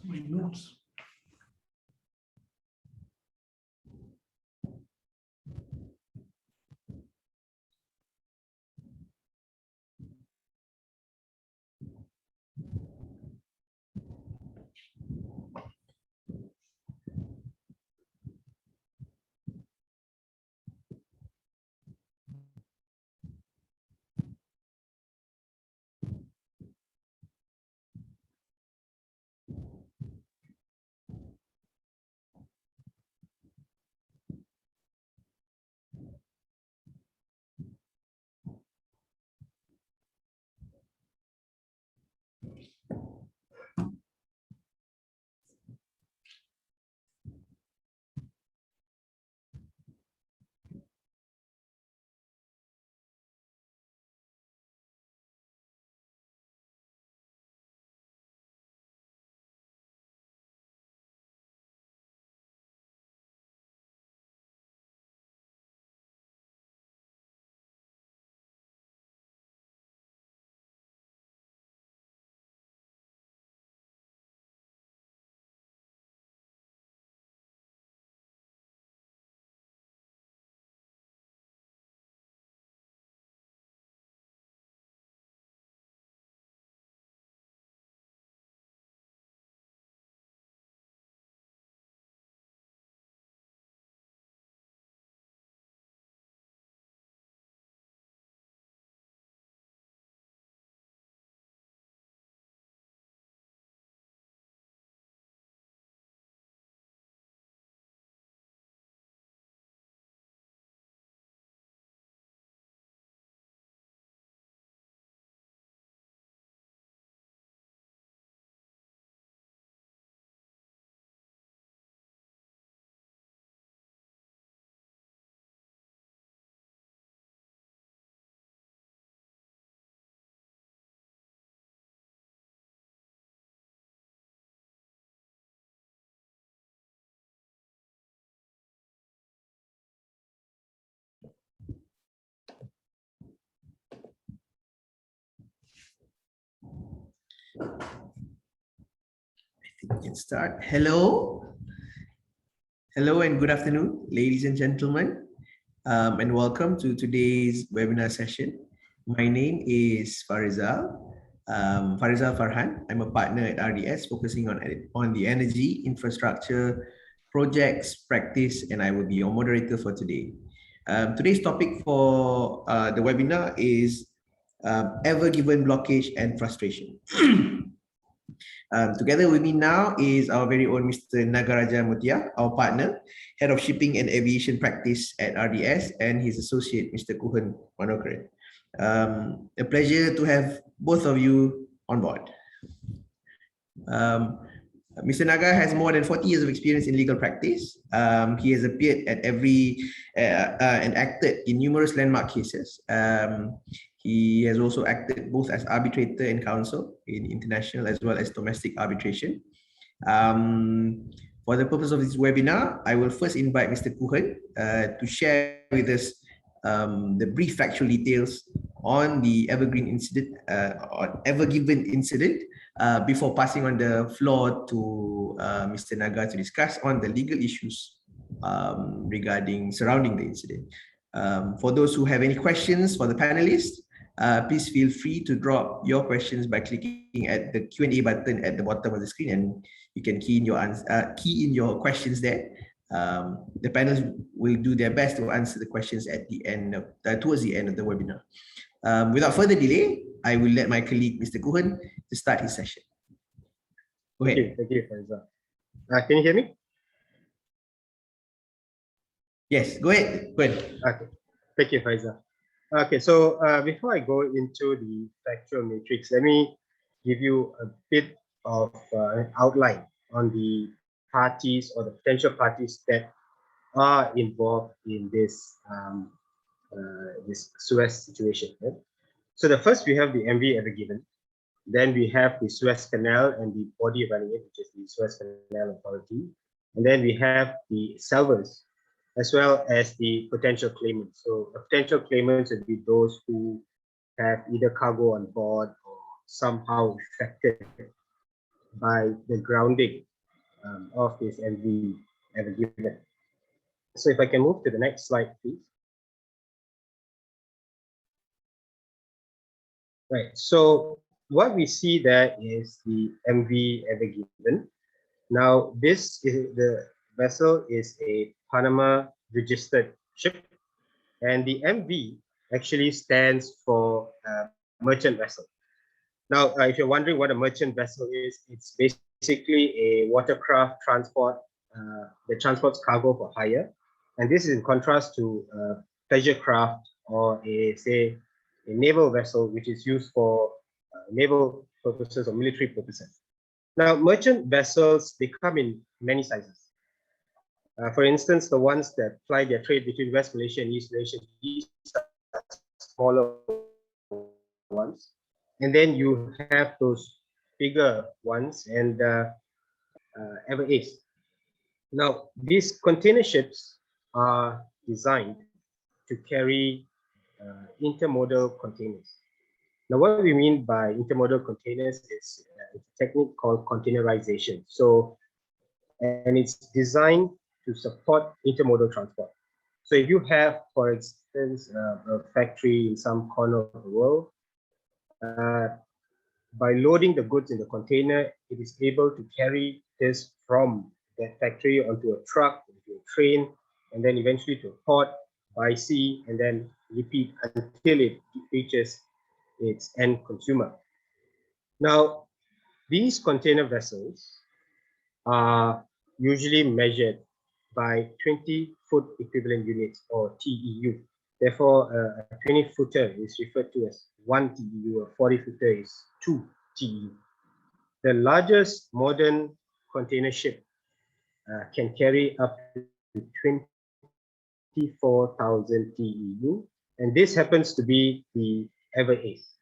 my notes. We can start. Hello. Hello and good afternoon, ladies and gentlemen, and welcome to today's webinar session. My name is Farizal, Farizal Farhan. I'm a partner at RDS focusing on the energy, infrastructure, projects, practice, and I will be your moderator for today. Today's topic for the webinar is ever-given blockage and frustration. Together with me now is our very own Mr. Nagarajah Muttiah, our partner, Head of Shipping and Aviation Practice at RDS, and his associate, Mr. Kuhan Manokaran. A pleasure to have both of you on board. Mr. Naga has more than 40 years of experience in legal practice. He has appeared at and acted in numerous landmark cases. He has also acted both as arbitrator and counsel in international as well as domestic arbitration. For the purpose of this webinar, I will first invite Mr. Kuhan to share with us the brief factual details on the Evergreen incident, or Ever-given incident, before passing on the floor to Mr. Naga to discuss on the legal issues surrounding the incident. For those who have any questions for the panelists, please feel free to drop your questions by clicking at the Q&A button at the bottom of the screen, and you can key in your questions there. The panelists will do their best to answer the questions at the end towards the end of the webinar. Without further delay, I will let my colleague, Mr. Kuhan, to start his session. Go ahead. Thank you, Farizal. Can you hear me? Yes, go ahead. Go ahead. Okay, thank you, Farizal. Okay, so before I go into the factual matrix, let me give you a bit of an outline on the parties or the potential parties that are involved in this this Suez situation. Right? So the first we have the MV Ever-given, then we have the Suez Canal and the body running it, which is the Suez Canal Authority, and then we have the salvors, as well as the potential claimants. So potential claimants would be those who have either cargo on board or somehow affected by the grounding of this MV Ever Given. So if I can move to the next slide, please. Right, so what we see there is the MV Ever Given. Now, the vessel is a Panama registered ship, and the MV actually stands for merchant vessel. Now, if you're wondering what a merchant vessel is, it's basically a watercraft transport that transports cargo for hire, and this is in contrast to pleasure craft or say a naval vessel, which is used for naval purposes or military purposes. Now, merchant vessels, they come in many sizes. For instance, the ones that ply their trade between West Malaysia and East Malaysia, these are smaller ones. And then you have those bigger ones and Ever Ace. Now, these container ships are designed to carry intermodal containers. Now, what we mean by intermodal containers is a technique called containerization. So, and it's designed to support intermodal transport. So if you have, for instance, a factory in some corner of the world, by loading the goods in the container, it is able to carry this from that factory onto a truck, onto a train, and then eventually to a port by sea, and then repeat until it reaches its end consumer. Now, these container vessels are usually measured by 20-foot equivalent units or TEU. Therefore, a 20-footer is referred to as 1 TEU, a 40-footer is 2 TEU. The largest modern container ship can carry up to 24,000 TEU, and this happens to be the Ever Ace.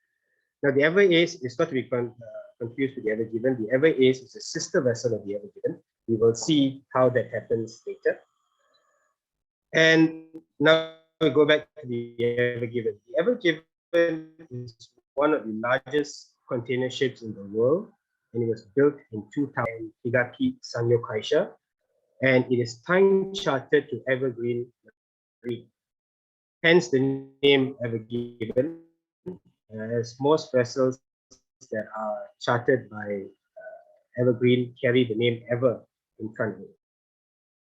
Now, the Ever Ace is not to be confused with the Ever Given. The Ever Ace is a sister vessel of the Ever Given. We will see how that happens later. And now we go back to the Ever Given. The Ever Given is one of the largest container ships in the world, and it was built in 2000 Higaki Sanyo Kaisha, and it is time chartered to Evergreen Marine. Hence the name Ever Given, as most vessels that are chartered by Evergreen carry the name Ever in front of it.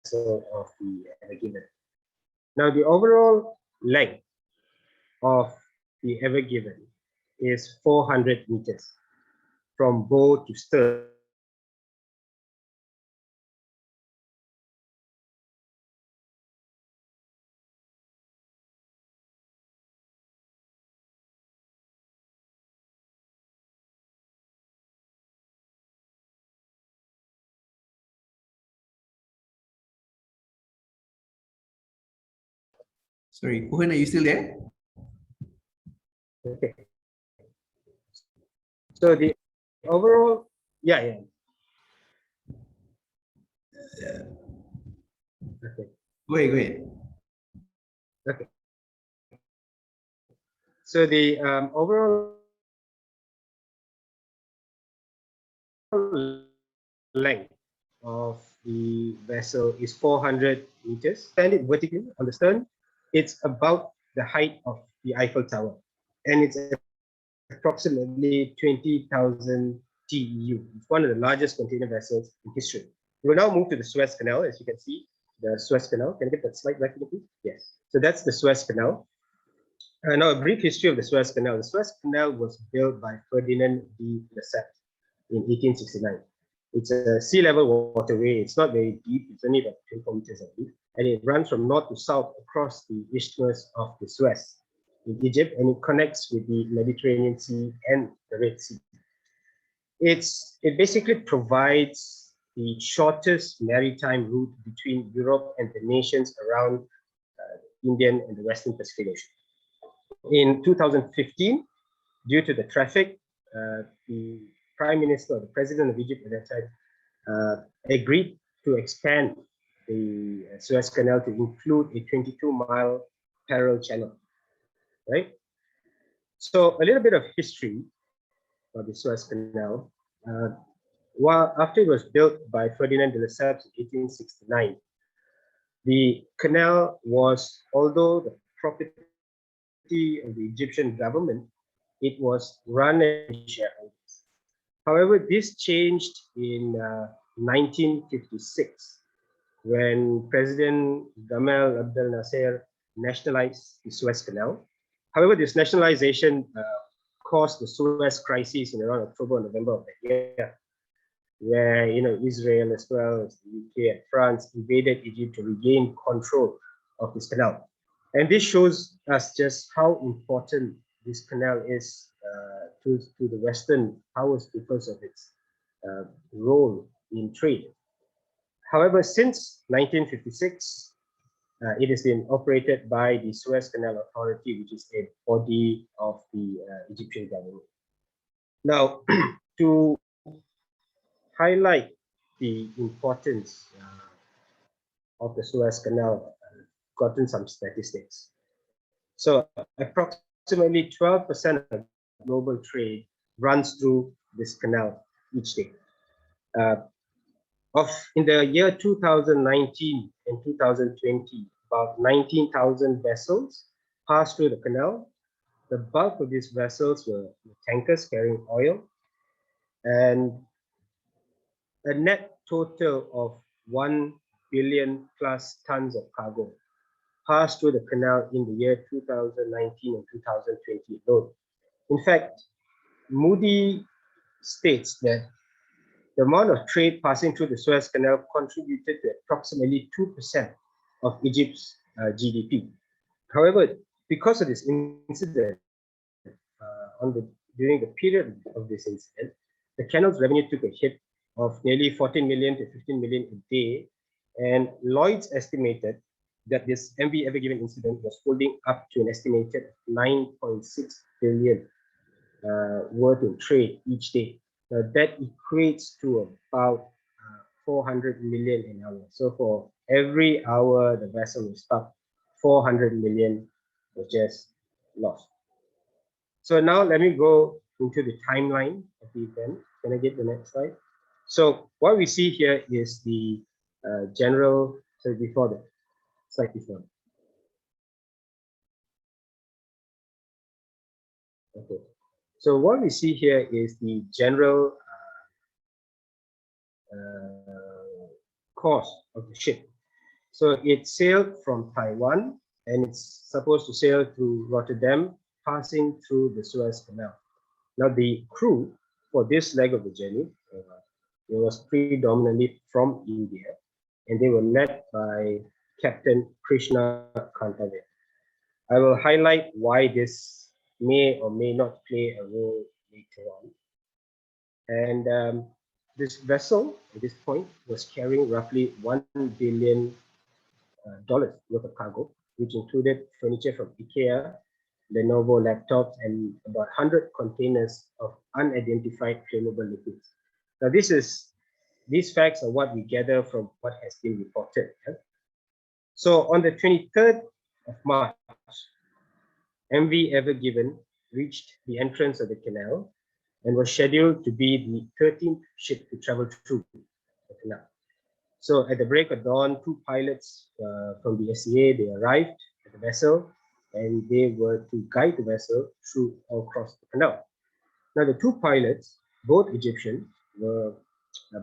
So of the Ever Given. Now the overall length of the Ever Given is 400 meters from bow to stern. Sorry, Kuhan, are you still there? Okay. So the overall, yeah. Okay. Go ahead. Okay. So the overall length of the vessel is 400 meters. Stand it vertically on the stern, it's about the height of the Eiffel Tower, and it's approximately 20,000 TEU. It's one of the largest container vessels in history. We will now move to the Suez Canal. As you can see, the Suez Canal. Can I get that slide back, please? Yes. So that's the Suez Canal. Now, a brief history of the Suez Canal. The Suez Canal was built by Ferdinand de Lesseps in 1869. It's a sea level waterway. It's not very deep. It's only about 24 meters deep, and it runs from north to south across the isthmus of the Suez in Egypt, and it connects with the Mediterranean Sea and the Red Sea. It basically provides the shortest maritime route between Europe and the nations around Indian and the Western Pacific Ocean. In 2015, due to the traffic, the Prime Minister or the President of Egypt at that time agreed to expand the Suez Canal to include a 22-mile parallel channel, right? So a little bit of history of the Suez Canal. While after it was built by Ferdinand de Lesseps in 1869, the canal was, although the property of the Egyptian government, it was run and shareholders. However, this changed in 1956 when President Gamal Abdel Nasser nationalized the Suez Canal. However, this nationalization caused the Suez crisis in around October or November of that year, where Israel as well as the UK and France invaded Egypt to regain control of this canal. And this shows us just how important this canal is to the Western powers because of its role in trade. However, since 1956, it has been operated by the Suez Canal Authority, which is a body of the Egyptian government. Now, to highlight the importance of the Suez Canal, I've gotten some statistics. So approximately 12% of global trade runs through this canal each day. In the year 2019 and 2020, about 19,000 vessels passed through the canal. The bulk of these vessels were tankers carrying oil, and a net total of 1 billion plus tons of cargo passed through the canal in the year 2019 and 2020 alone. In fact, Moody states that the amount of trade passing through the Suez Canal contributed to approximately 2% of Egypt's GDP. However, because of this incident, during the period of this incident, the canal's revenue took a hit of nearly 14 million to 15 million a day, and Lloyd's estimated that this MV Ever Given incident was holding up to an estimated 9.6 billion worth in trade each day. That equates to about 400 million an hour. So for every hour the vessel was stuck, 400 million was just lost. So now let me go into the timeline of the event. Can I get the next slide? So what we see here is the general, so before the slide before. Okay. So what we see here is the general course of the ship. So it sailed from Taiwan and it's supposed to sail to Rotterdam, passing through the Suez Canal. Now the crew for this leg of the journey, it was predominantly from India, and they were led by Captain Krishna Kantave. I will highlight why this may or may not play a role later on. And this vessel at this point was carrying roughly $1 billion worth of cargo, which included furniture from IKEA, Lenovo laptops, and about 100 containers of unidentified flammable liquids. Now, these facts are what we gather from what has been reported. Yeah? So on the 23rd of March, MV Ever Given reached the entrance of the canal and was scheduled to be the 13th ship to travel through the canal. So at the break of dawn, two pilots from the SCA, they arrived at the vessel and they were to guide the vessel through or across the canal. Now the two pilots, both Egyptian, were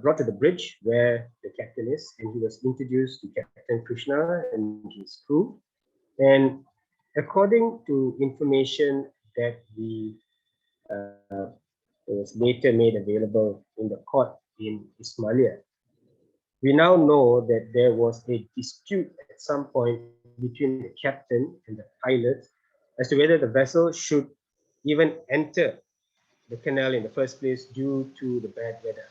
brought to the bridge where the captain is, and he was introduced to Captain Krishna and his crew. And according to information that was later made available in the court in Ismailia, we now know that there was a dispute at some point between the captain and the pilot as to whether the vessel should even enter the canal in the first place due to the bad weather.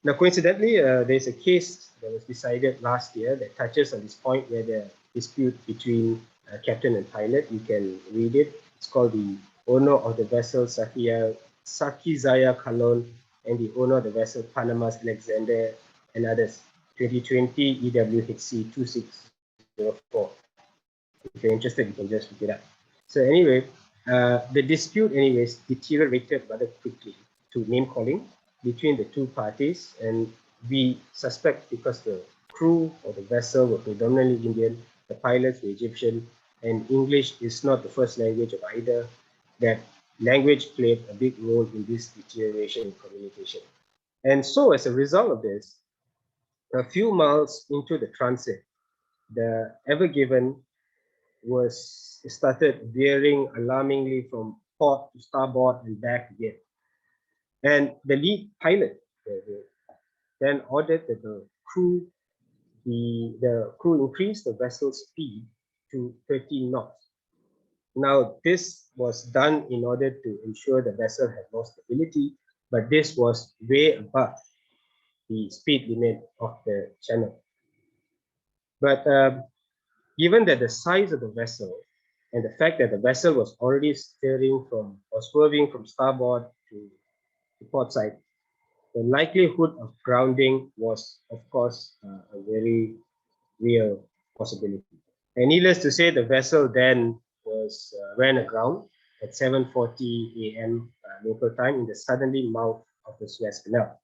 Now, coincidentally, there's a case that was decided last year that touches on this point where the dispute between captain and pilot, you can read it. It's called the owner of the vessel Sakizaya Kalon and the owner of the vessel Panama's Alexander and others. 2020 EWHC 2604. If you're interested, you can just look it up. So anyway, the dispute anyways deteriorated rather quickly to name calling, between the two parties, and we suspect because the crew of the vessel were predominantly Indian, the pilots were Egyptian, and English is not the first language of either, that language played a big role in this deterioration in communication. And so as a result of this, a few miles into the transit, the Ever Given was started veering alarmingly from port to starboard and back again. And the lead pilot then ordered that the crew increase the vessel's speed to 13 knots. Now, this was done in order to ensure the vessel had more stability, but this was way above the speed limit of the channel. But given that the size of the vessel and the fact that the vessel was already steering from or swerving from starboard to port side, the likelihood of grounding was, of course, a very real possibility. And needless to say, the vessel then was ran aground at 7:40 a.m. Local time in the southerly mouth of the Suez Canal.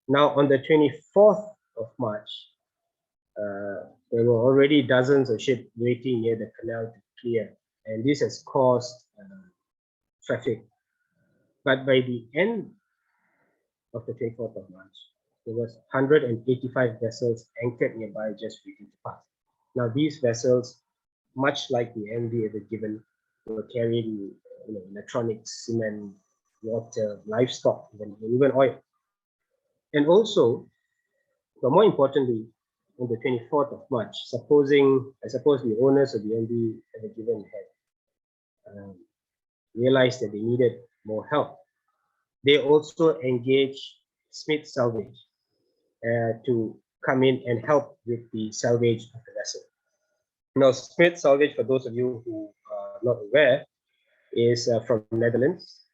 Now, on the 24th of March, there were already dozens of ships waiting near the canal to clear, and this has caused traffic. But by the end of the 24th of March, there was 185 vessels anchored nearby just waiting to pass. Now, these vessels, much like the MV Ever Given, were carrying electronics, cement, water, livestock, even oil. And also, but more importantly, on the 24th of March, I suppose the owners of the MV Ever Given had realized that they needed more help. They also engaged Smith Salvage to come in and help with the salvage of the vessel. Now, Smith Salvage, for those of you who are not aware, is from Netherlands,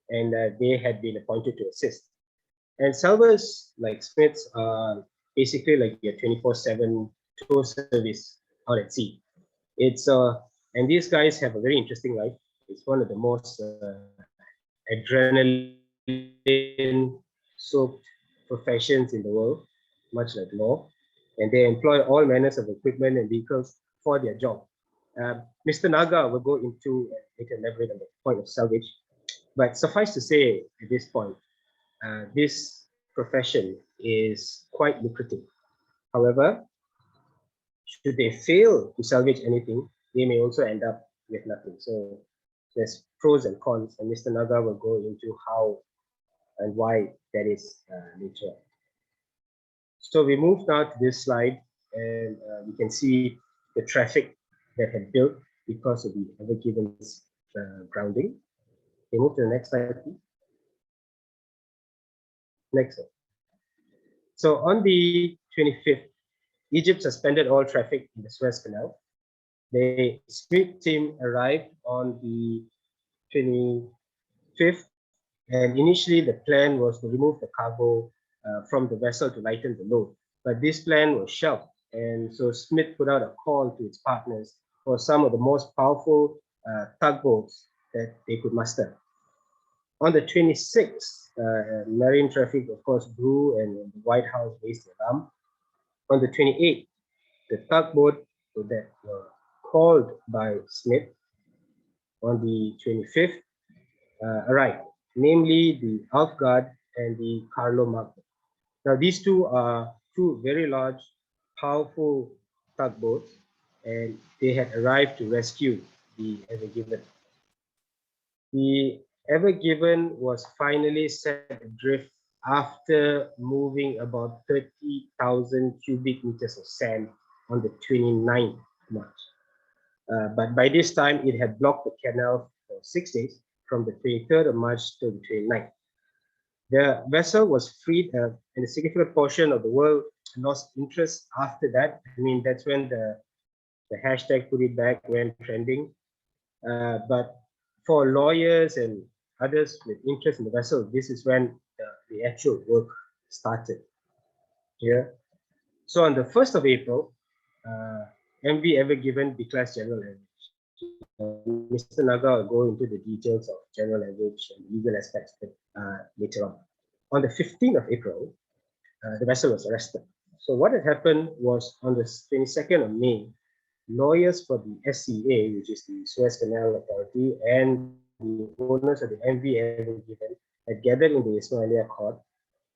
and they had been appointed to assist. And salvers like Smiths are basically like your 24/7 tow service out at sea. It's and these guys have a very interesting life. It's one of the most adrenaline-soaked professions in the world, much like law, and they employ all manners of equipment and vehicles for their job. Mr. Naga will go into later elaborate on the point of salvage, but suffice to say at this point, this profession is quite lucrative. However, should they fail to salvage anything, they may also end up with nothing. So there's pros and cons, and Mr. Naga will go into how and why that is later. So we move now to this slide, and we can see the traffic that had built because of the Ever Given's grounding. Okay, move to the next slide, please. Next slide. So on the 25th, Egypt suspended all traffic in the Suez Canal. The Smith team arrived on the 25th, and initially the plan was to remove the cargo from the vessel to lighten the load. But this plan was shelved, and so Smith put out a call to its partners for some of the most powerful tugboats that they could muster. On the 26th, marine traffic, of course, grew, and the White House raised the alarm. On the 28th, the tugboat that were called by Smith on the 25th arrived, namely the Alfgard and the Carlo Magno. Now, these two are two very large, powerful tugboats, and they had arrived to rescue the Ever Given. The Ever Given was finally set adrift after moving about 30,000 cubic meters of sand on the 29th March. But by this time, it had blocked the canal for 6 days, from the 23rd of March to the 29th. The vessel was freed, and a significant portion of the world lost interest after that. I mean, that's when the hashtag put it back went trending. But for lawyers and others with interest in the vessel, this is when the actual work started. Here, so on the 1st of April, MV Ever Given declares general average. Mr. Naga will go into the details of general average and legal aspects later on. on the 15th of April, the vessel was arrested. So what had happened was on the 22nd of May, lawyers for the SCA, which is the Suez Canal Authority, and the owners of the MV Ever Given had gathered in the Ismailia court.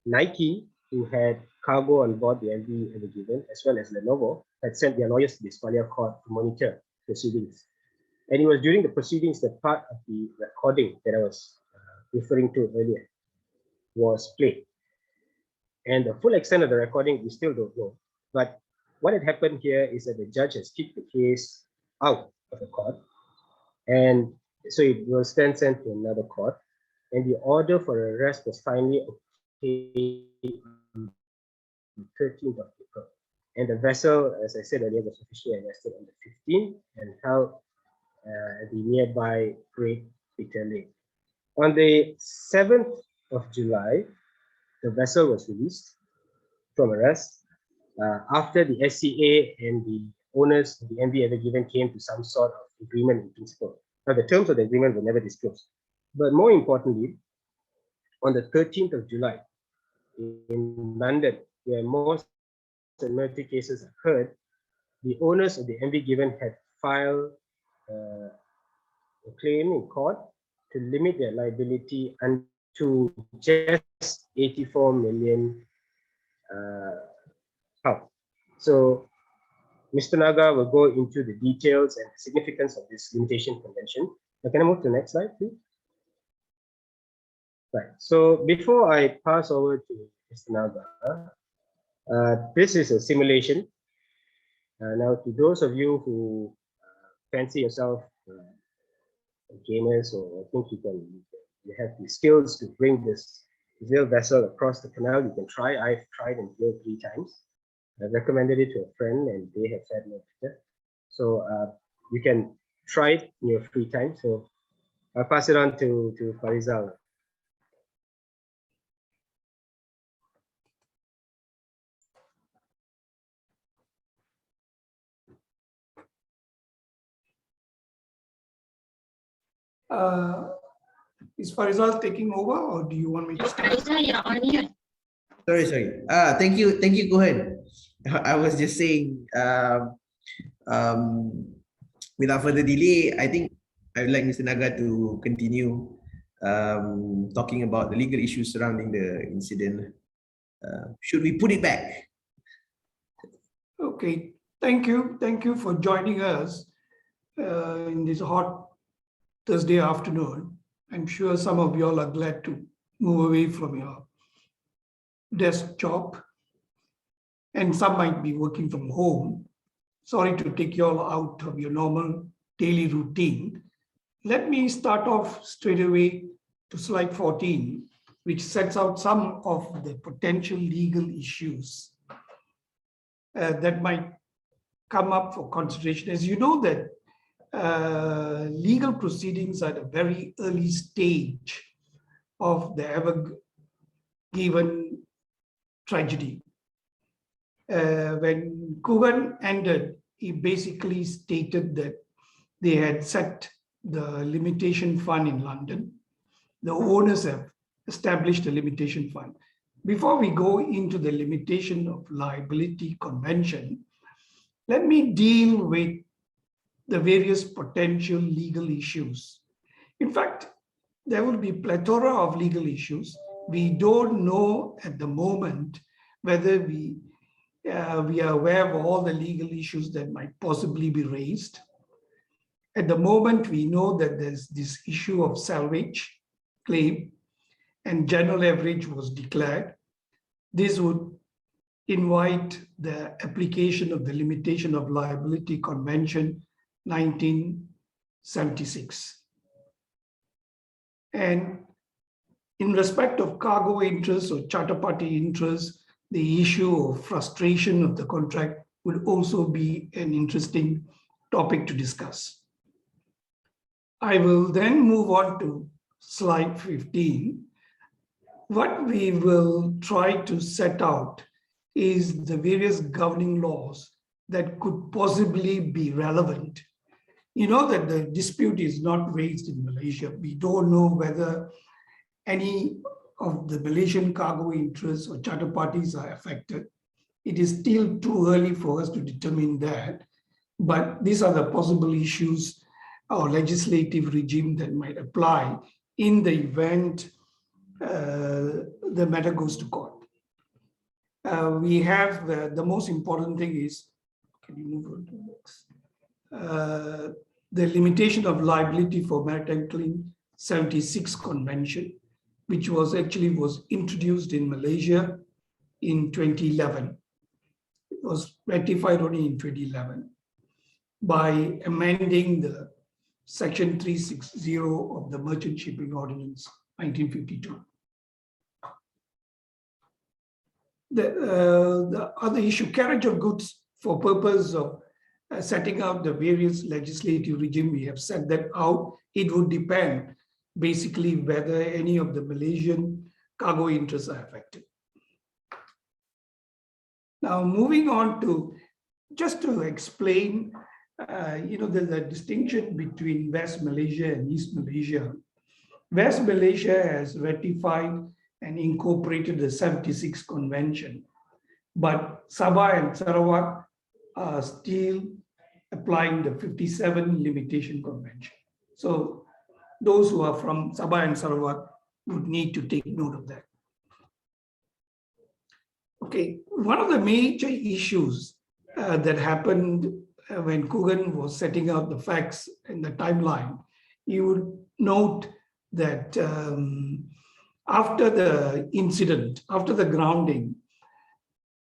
Nike, who had cargo on board the MV Ever Given, as well as Lenovo, had sent their lawyers to the Ismailia court to monitor proceedings. And it was during the proceedings that part of the recording that I was referring to earlier was played. And the full extent of the recording, we still don't know. But what had happened here is that the judge has kicked the case out of the court. And so it was then sent to another court. And the order for arrest was finally obtained on the 13th of April. And the vessel, as I said earlier, was officially arrested on the 15th and held at the nearby Great Victor Lake. On the 7th of July, the vessel was released from arrest after the SCA and the owners of the MV Ever Given came to some sort of agreement in principle. Now, the terms of the agreement were never disclosed. But more importantly, on the 13th of July in London, where most admiralty cases are heard, the owners of the MV Given had filed a claim in court to limit their liability to just 84 million pounds. So Mr. Naga will go into the details and the significance of this limitation convention. Now, can I move to the next slide, please? Right. So before I pass over to Mr. Naga, this is a simulation. Now, to those of you who fancy yourself gamers, or think you have the skills to bring this Zil vessel across the canal, you can try. I've tried and failed 3 times. I've recommended it to a friend and they have said no better. So you can try it in your free time. So I'll pass it on to Farizal. Is Farizal taking over, or do you want me to start? Farizal, you're on here. Sorry. Thank you, Kuhan. I was just saying, without further delay, I think I would like Mr. Naga to continue talking about the legal issues surrounding the incident. Should we put it back? Okay, thank you for joining us in this hot Thursday afternoon. I'm sure some of you all are glad to move away from your desk job, and some might be working from home. Sorry to take you all out of your normal daily routine. Let me start off straight away to slide 14, which sets out some of the potential legal issues that might come up for consideration. As you know that legal proceedings are at a very early stage of the Ever Given tragedy. When Kuhan ended, he basically stated that they had set the limitation fund in London. The owners have established a limitation fund. Before we go into the limitation of liability convention, let me deal with the various potential legal issues. In fact, there will be a plethora of legal issues. We don't know at the moment whether we are aware of all the legal issues that might possibly be raised. At the moment, we know that there's this issue of salvage claim, and general average was declared. This would invite the application of the limitation of liability convention 1976. And in respect of cargo interests or charter party interests, the issue of frustration of the contract would also be an interesting topic to discuss. I will then move on to slide 15. What we will try to set out is the various governing laws that could possibly be relevant. You know that the dispute is not raised in Malaysia. We don't know whether any of the Malaysian cargo interests or charter parties are affected. It is still too early for us to determine that, but these are the possible issues or legislative regime that might apply in the event the matter goes to court. We have the most important thing is, can you move on to the next? The limitation of liability for maritime claim 76 convention, which was introduced in Malaysia in 2011. It was ratified only in 2011 by amending the Section 360 of the Merchant Shipping Ordinance 1952. The other issue, carriage of goods for purpose of setting out the various legislative regime, we have set that out. It would depend basically whether any of the Malaysian cargo interests are affected. Now, moving on to, just to explain, there's a distinction between West Malaysia and East Malaysia. West Malaysia has ratified and incorporated the 76 convention, but Sabah and Sarawak are still applying the 57 limitation convention. So those who are from Sabah and Sarawak would need to take note of that. Okay, one of the major issues that happened when Kuhan was setting out the facts and the timeline, you would note that after the incident, after the grounding,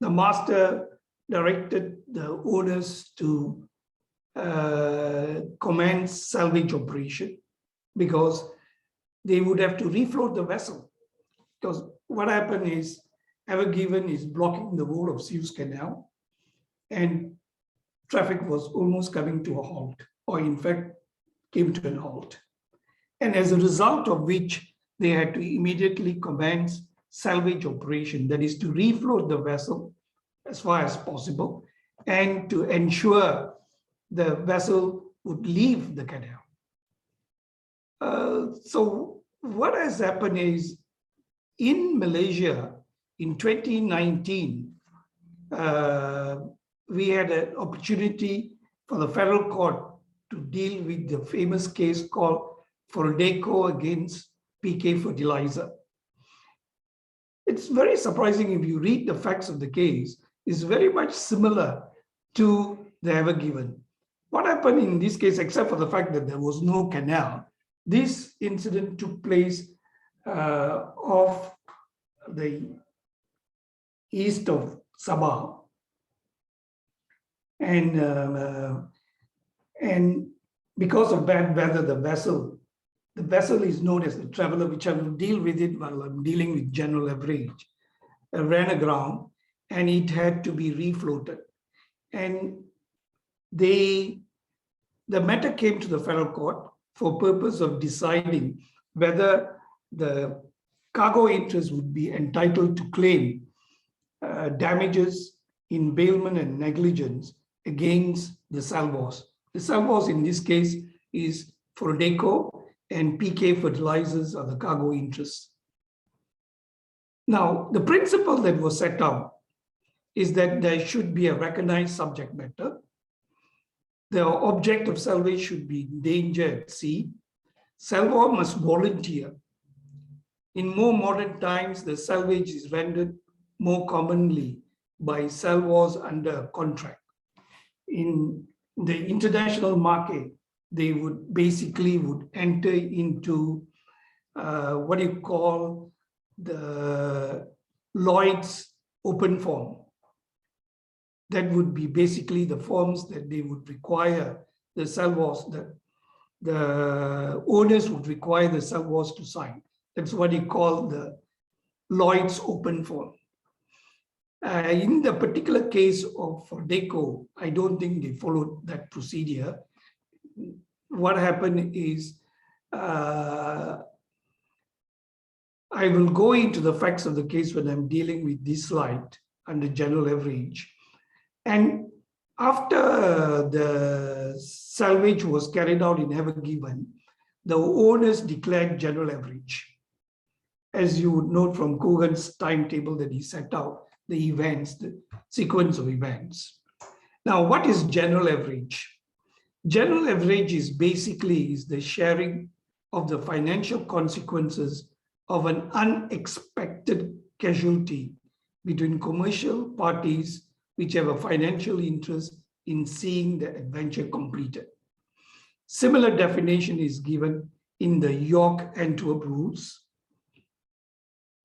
the master directed the owners to commence salvage operation because they would have to refloat the vessel. Because what happened is, Ever Given is blocking the whole of Suez Canal, and traffic was almost coming to a halt, or in fact, came to an halt. And as a result of which, they had to immediately commence salvage operation, that is to refloat the vessel as far as possible and to ensure the vessel would leave the canal. So what has happened is, in Malaysia, in 2019, we had an opportunity for the federal court to deal with the famous case called Fordeco against PK Fertilizer. It's very surprising if you read the facts of the case, it's very much similar to the Ever Given. What happened in this case, except for the fact that there was no canal, this incident took place off the east of Sabah. And because of bad weather, the vessel is known as the Traveller, which I will deal with it while I'm dealing with general average, ran aground and it had to be refloated. And the matter came to the federal court for purpose of deciding whether the cargo interest would be entitled to claim damages in bailment and negligence against the salvos. The salvos in this case is Fordeco, and PK Fertilizers are the cargo interests. Now, the principle that was set out is that there should be a recognized subject matter. The object of salvage should be in danger at sea. Salvor must volunteer. In more modern times, the salvage is rendered more commonly by salvors under contract. In the international market, they would basically enter into what you call the Lloyd's open form. That would be basically the forms that they would require the salvors, the owners would require the salvors to sign. That's what you call the Lloyd's open form. In the particular case of Fordeco, I don't think they followed that procedure. What happened is, I will go into the facts of the case when I'm dealing with this slide under general average. And after the salvage was carried out in Ever Given, the owners declared general average. as you would note from Kuhan's timetable that he set out, the events, the sequence of events. Now, what is general average? General average is basically the sharing of the financial consequences of an unexpected casualty between commercial parties which have a financial interest in seeing the adventure completed. Similar definition is given in the York-Antwerp rules.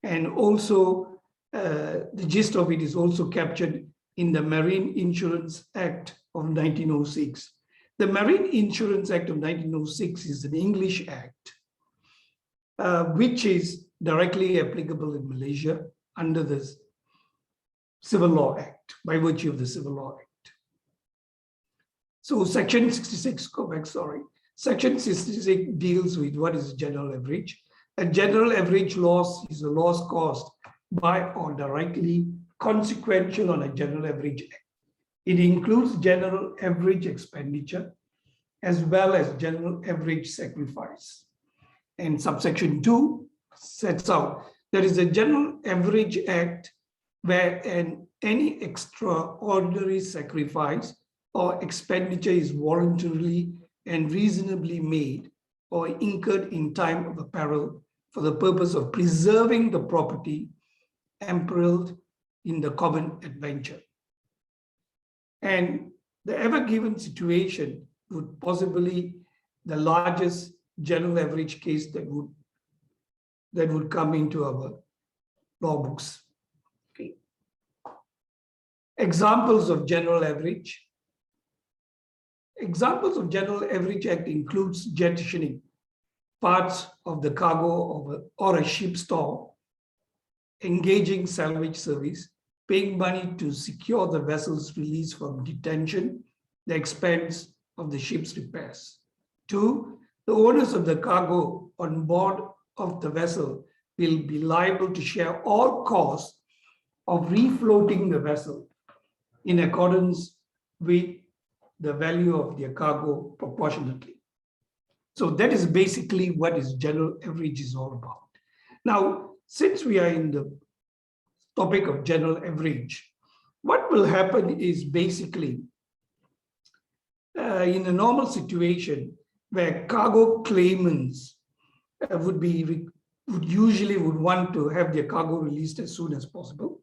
And also the gist of it is also captured in the Marine Insurance Act of 1906. The Marine Insurance Act of 1906 is an English act, which is directly applicable in Malaysia under the Civil Law Act, by virtue of the Civil Law Act. So section 66, section 66 deals with what is general average. A general average loss is a loss caused by or directly consequential on a general average. It includes general average expenditure as well as general average sacrifice. And subsection 2 sets out there is a general average act where any extraordinary sacrifice or expenditure is voluntarily and reasonably made or incurred in time of peril for the purpose of preserving the property imperiled in the common adventure. And the ever given situation would possibly the largest general average case that would come into our law books. Okay. Examples of general average. Examples of general average act includes jettisoning parts of the cargo or a ship store, engaging salvage service, paying money to secure the vessel's release from detention, the expense of the ship's repairs. 2, the owners of the cargo on board of the vessel will be liable to share all costs of refloating the vessel in accordance with the value of their cargo proportionately. So that is basically what is general average is all about. Now, since we are in the topic of general average, what will happen is basically in a normal situation where cargo claimants would usually want to have their cargo released as soon as possible.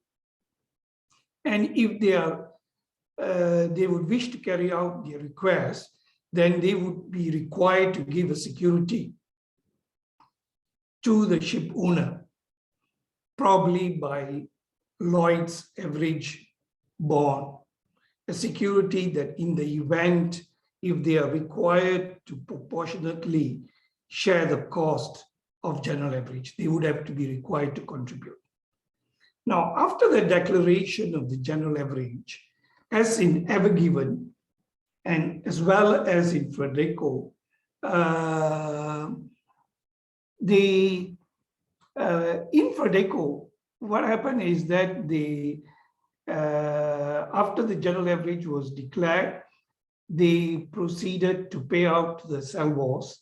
And if they would wish to carry out their request, then they would be required to give a security to the ship owner, probably by Lloyd's average bond, a security that in the event, if they are required to proportionately share the cost of general average, they would have to be required to contribute. Now, after the declaration of the general average, as in Ever Given, and as well as in Frederico, in Frederico, what happened is that after the general average was declared, they proceeded to pay out the salvos,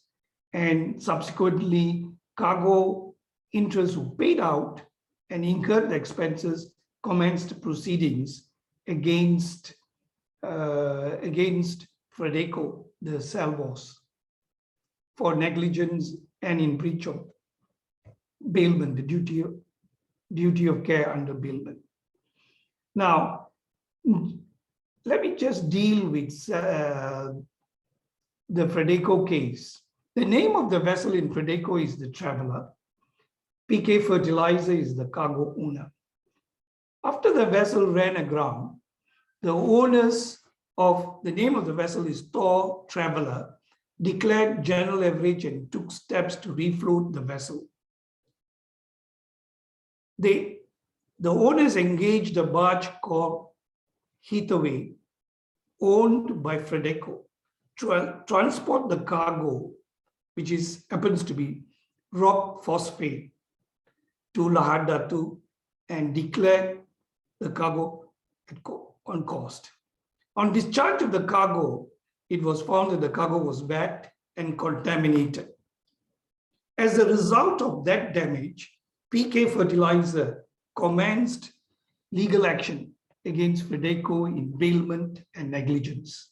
and subsequently cargo interests who paid out and incurred the expenses commenced proceedings against Frederico, the salvos, for negligence and in breach of bailment, the duty of care under bailment. Now, let me just deal with the Frederico case. The name of the vessel in Frederico is the Traveler. PK Fertilizer is the cargo owner. After the vessel ran aground, the owners of the name of the vessel is Tor Traveler, declared general average and took steps to refloat the vessel. The owners engaged a barge called Heathaway, owned by Frederico, to transport the cargo, which happens to be rock phosphate, to Lahad Datu and declared the cargo on cost. On discharge of the cargo, it was found that the cargo was bad and contaminated. As a result of that damage, PK Fertilizer commenced legal action against Fredeco in bailment and negligence.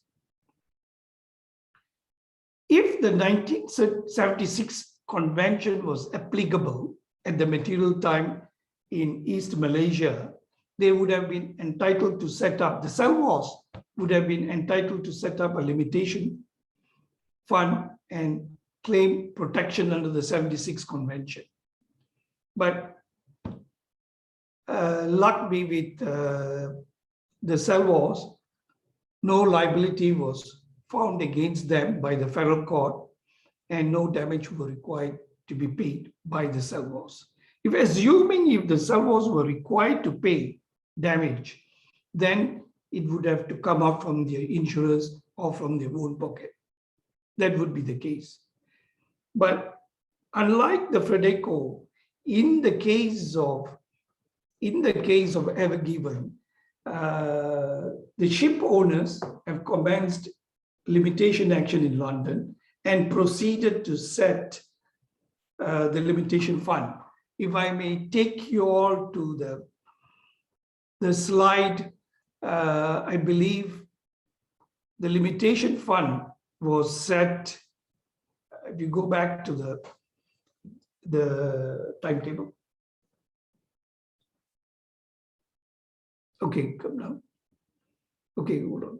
If the 1976 convention was applicable at the material time in East Malaysia, they would have been entitled to set up, the Salvos would have been entitled to set up a limitation fund and claim protection under the 76 convention. But luck be with the Salvos, no liability was found against them by the federal court and no damage were required to be paid by the Salvos. If the Salvos were required to pay damage, then it would have to come out from the insurers or from their own pocket. That would be the case. But unlike the Fredeco, in the case of Ever Given, the ship owners have commenced limitation action in London and proceeded to set the limitation fund. If I may take you all to the slide, I believe the limitation fund was set. If you go back to the timetable. Okay, come down. Okay, hold on.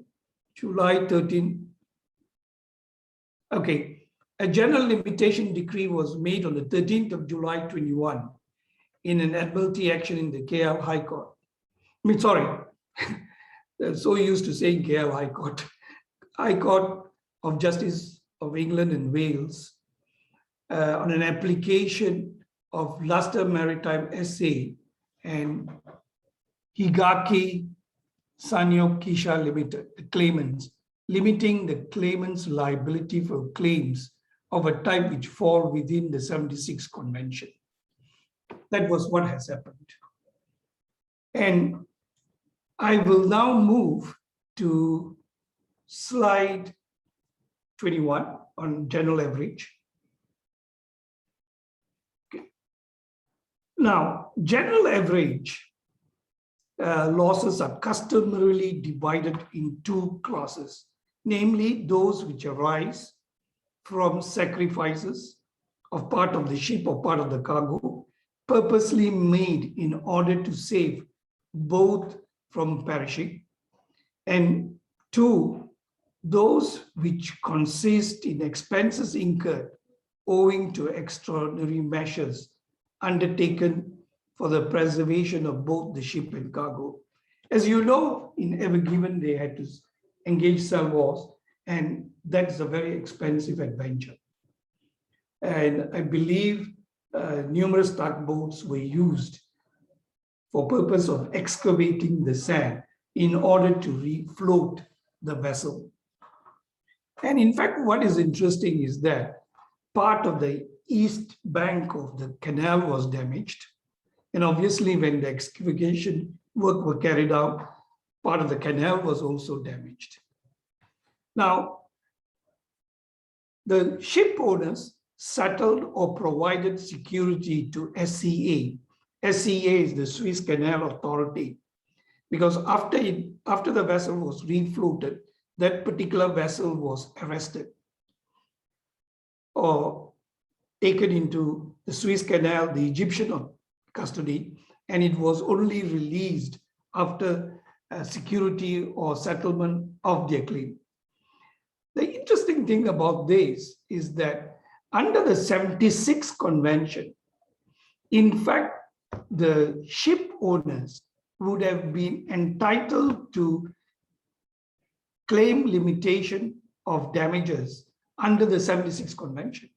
July 13. Okay, a general limitation decree was made on the 13th of July 21 in an admiralty action in the KL High Court. I mean, sorry, so used to saying KL High Court. High Court of Justice of England and Wales on an application of Luster Maritime SA and Higaki Sanyo Kisha Limited, the claimants, limiting the claimant's liability for claims of a type which fall within the 76 convention. That was what has happened. And I will now move to slide 21 on general average. Okay. Now, general average losses are customarily divided in two classes, namely those which arise from sacrifices of part of the ship or part of the cargo purposely made in order to save both from perishing, and two, those which consist in expenses incurred owing to extraordinary measures undertaken for the preservation of both the ship and cargo. As you know, in Ever Given, they had to engage Salvos, and that's a very expensive adventure. And I believe numerous tugboats were used for purpose of excavating the sand in order to refloat the vessel. And in fact, what is interesting is that part of the east bank of the canal was damaged. And obviously, when the excavation work were carried out, part of the canal was also damaged. Now, the ship owners settled or provided security to SCA. SCA is the Swiss Canal Authority, because after the vessel was refloated, that particular vessel was arrested or taken into the Suez Canal, the Egyptian custody, and it was only released after security or settlement of their claim. The interesting thing about this is that under the 76 convention, in fact, the ship owners would have been entitled to claim limitation of damages under the 76 convention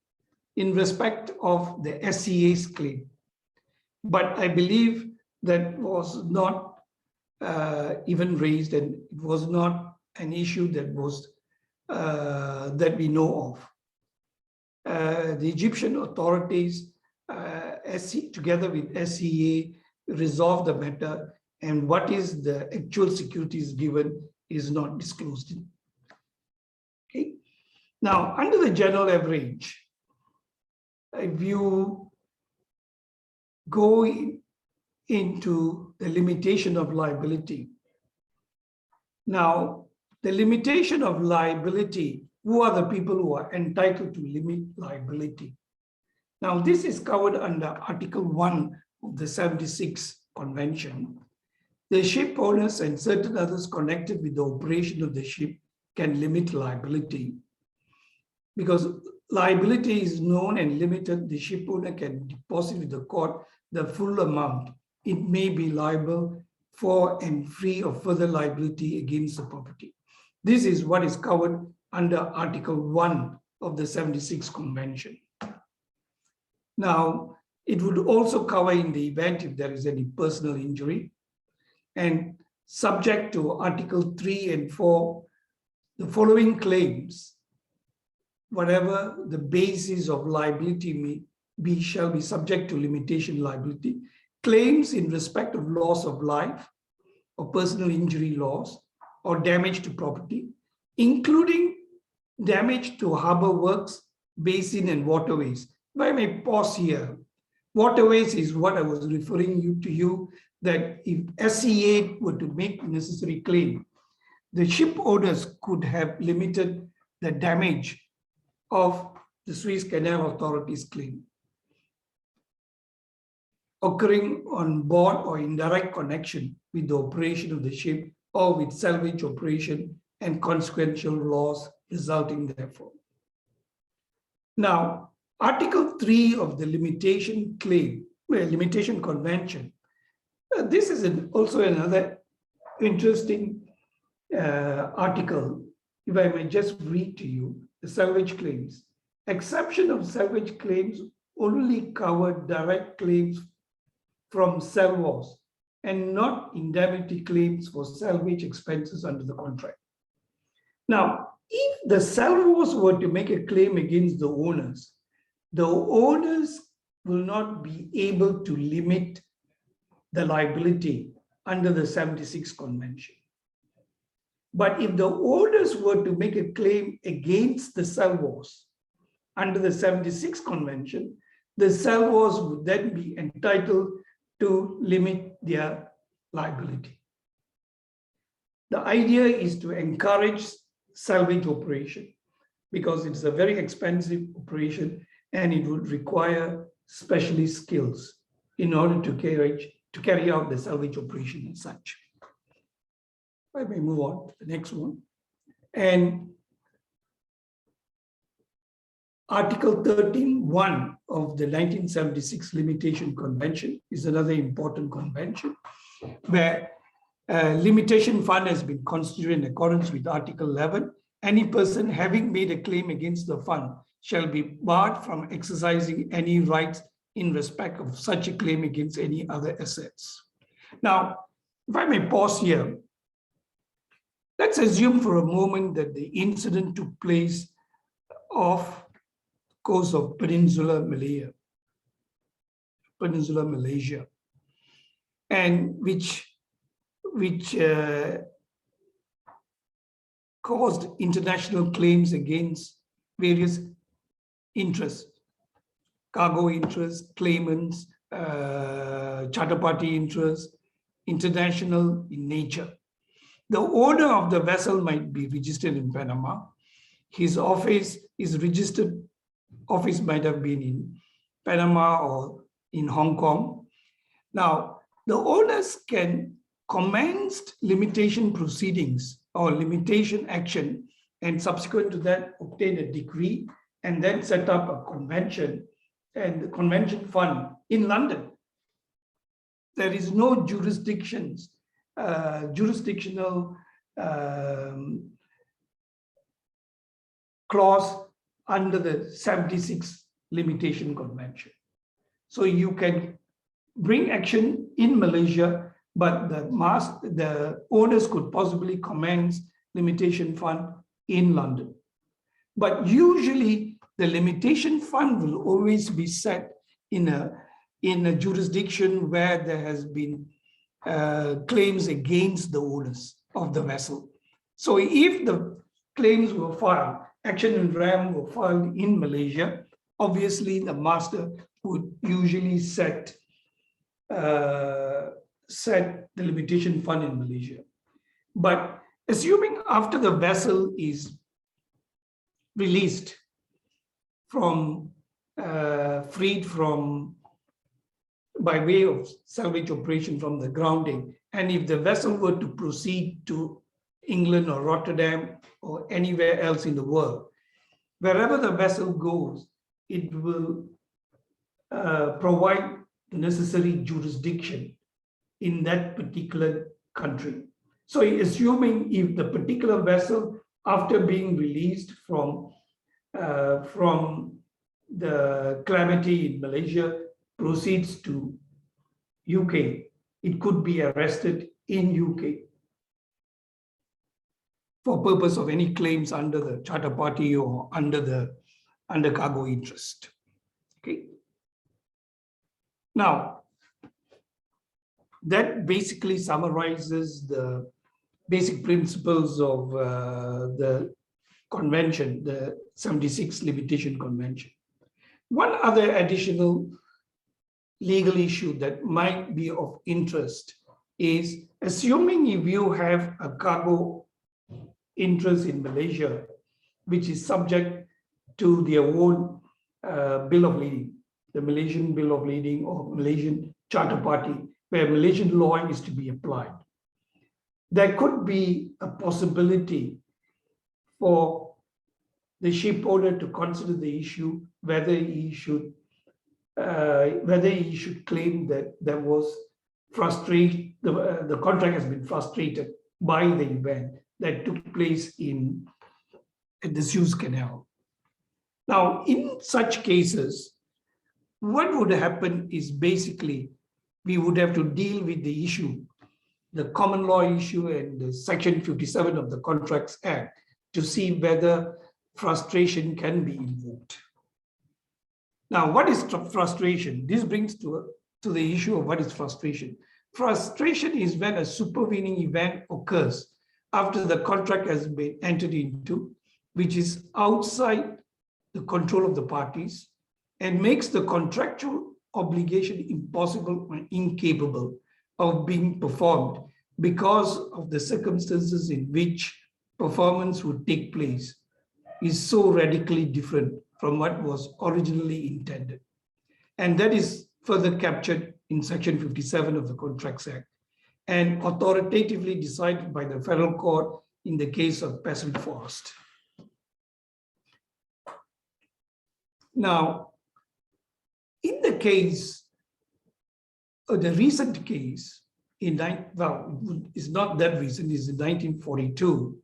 in respect of the SCA's claim. But I believe that was not even raised, and it was not an issue that was that we know of. The Egyptian authorities, together with SCA, resolved the matter, and what is the actual securities given is not disclosed. Okay. Now, under the general average, if you go into the limitation of liability. Now, the limitation of liability, who are the people who are entitled to limit liability? Now, this is covered under Article 1 of the 76 Convention. The ship owners and certain others connected with the operation of the ship can limit liability. Because liability is known and limited, the ship owner can deposit with the court the full amount it may be liable for and free of further liability against the property. This is what is covered under Article 1 of the 76 Convention. Now, it would also cover in the event if there is any personal injury, and subject to Article 3 and 4, the following claims, whatever the basis of liability may be, shall be subject to limitation liability. Claims in respect of loss of life or personal injury loss or damage to property, including damage to harbor works, basin and waterways. If I may pause here, waterways is what I was referring to you, that if SCA were to make necessary claim, the ship owners could have limited the damage of the Swiss Canal Authority's claim occurring on board or in direct connection with the operation of the ship or with salvage operation and consequential loss resulting therefrom. Now, Article 3 of the Limitation Convention, this is also another interesting article. If I may just read to you, the salvage claims. Exception of salvage claims only cover direct claims from salvors and not indemnity claims for salvage expenses under the contract. Now, if the salvors were to make a claim against the owners will not be able to limit the liability under the 76 Convention. But if the owners were to make a claim against the salvors under the 76 Convention, the salvors would then be entitled to limit their liability. The idea is to encourage salvage operation because it's a very expensive operation and it would require specialist skills in order to carry out the salvage operation as such. I may move on to the next one. And Article 13.1 of the 1976 Limitation Convention is another important convention where a limitation fund has been constituted in accordance with Article 11. Any person having made a claim against the fund shall be barred from exercising any rights in respect of such a claim against any other assets. Now, if I may pause here, let's assume for a moment that the incident took place off coast of Peninsular Malaysia, and which caused international claims against various interests, cargo interests, claimants, charter party interests, international in nature. The owner of the vessel might be registered in Panama. His office might have been in Panama or in Hong Kong. Now, the owners can commence limitation proceedings or limitation action and subsequent to that obtain a decree and then set up a convention and the convention fund in London. There is no jurisdictional clause under the 76 Limitation Convention. So you can bring action in Malaysia, but the owners could possibly commence limitation fund in London. But usually the limitation fund will always be set in a jurisdiction where there has been claims against the owners of the vessel. So if the claims were filed, action and RAM were filed in Malaysia, obviously the master would usually set set the limitation fund in Malaysia. But assuming after the vessel is released from, freed from, by way of salvage operation from the grounding, and if the vessel were to proceed to England or Rotterdam or anywhere else in the world, wherever the vessel goes, it will provide the necessary jurisdiction in that particular country. So assuming if the particular vessel, after being released from the calamity in Malaysia, proceeds to UK, it could be arrested in UK for purpose of any claims under the charter party or under cargo interest. Okay. Now, that basically summarizes the basic principles of the convention, the 76 Limitation Convention. One other additional legal issue that might be of interest is, assuming if you have a cargo interest in Malaysia, which is subject to their own bill of lading, the Malaysian bill of lading or Malaysian charter party, where Malaysian law is to be applied. There could be a possibility for the ship owner to consider the issue whether he should claim that there was the contract has been frustrated by the event that took place at the Suez Canal. Now, in such cases, what would happen is basically we would have to deal with the issue, the common law issue and the Section 57 of the Contracts Act, to see whether frustration can be invoked. Now, what is frustration? This brings to the issue of what is frustration. Frustration is when a supervening event occurs after the contract has been entered into, which is outside the control of the parties and makes the contractual obligation impossible or incapable of being performed because of the circumstances in which performance would take place is so radically different from what was originally intended. And that is further captured in Section 57 of the Contracts Act and authoritatively decided by the federal court in the case of Pacific Forest. Now, in the case, the recent case, it's not that recent, it's in 1942,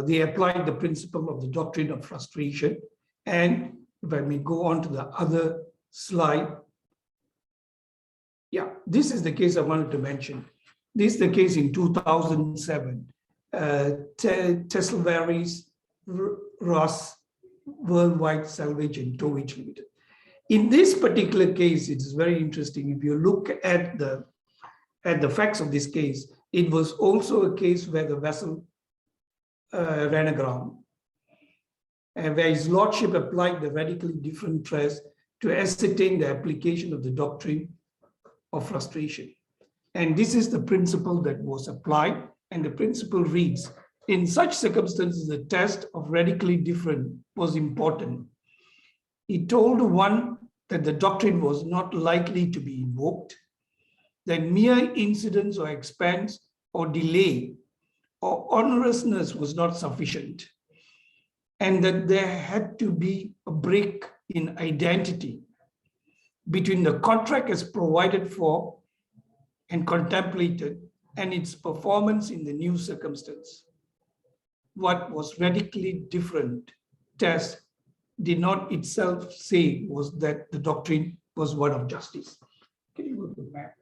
they applied the principle of the doctrine of frustration. And if I may go on to the other slide. Yeah, this is the case I wanted to mention. This is the case in 2007. Tesselvaries Ross Worldwide Salvage and Towage Limited. In this particular case, it is very interesting. If you look at the facts of this case, it was also a case where the vessel ran aground, and where His Lordship applied the radically different test to ascertain the application of the doctrine of frustration. And this is the principle that was applied, and the principle reads, in such circumstances, the test of radically different was important. It told one that the doctrine was not likely to be invoked, that mere incidents or expense or delay or onerousness was not sufficient, and that there had to be a break in identity between the contract as provided for and contemplated and its performance in the new circumstance. What was radically different test did not itself say was that the doctrine was one of justice. Can you go to the map?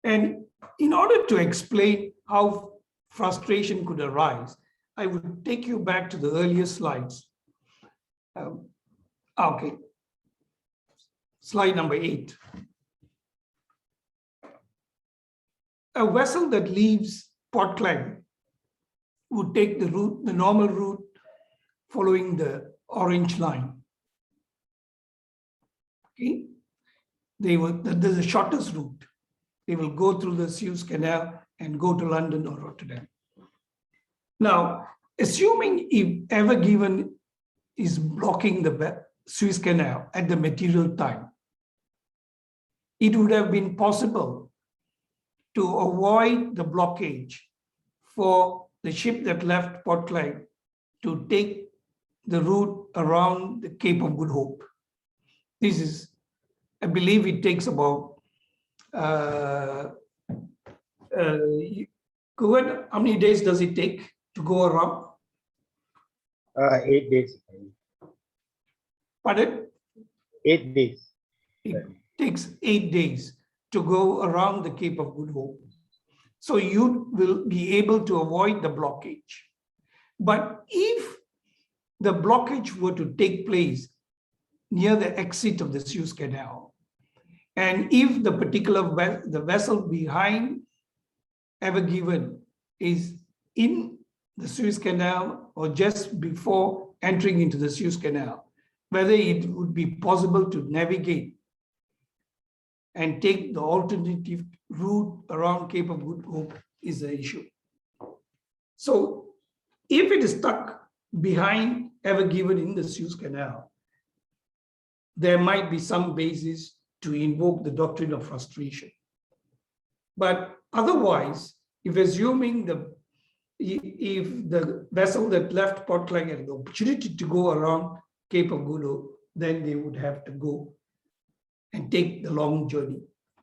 And in order to explain how frustration could arise, I would take you back to the earlier slides. Okay, slide number 8. A vessel that leaves Port Klang would take the normal route following the orange line. Okay. there's the shortest route. They will go through the Suez Canal and go to London or Rotterdam. Now, assuming if Ever Given is blocking the Suez Canal at the material time, it would have been possible to avoid the blockage for the ship that left Port Clyde to take the route around the Cape of Good Hope. This is, I believe it takes about, Kuhan, how many days does it take to go around? 8 days. Pardon? 8 days. It takes 8 days to go around the Cape of Good Hope. So you will be able to avoid the blockage. But if the blockage were to take place near the exit of the Suez Canal, and if the particular the vessel behind Ever Given is in the Suez Canal or just before entering into the Suez Canal, whether it would be possible to navigate and take the alternative route around Cape of Good Hope is the issue. So if it is stuck behind Ever Given in the Suez Canal, there might be some basis to invoke the doctrine of frustration. But otherwise, if assuming if the vessel that left Port Clyde had the opportunity to go around Cape of Good Hope, then they would have to go and take the long journey.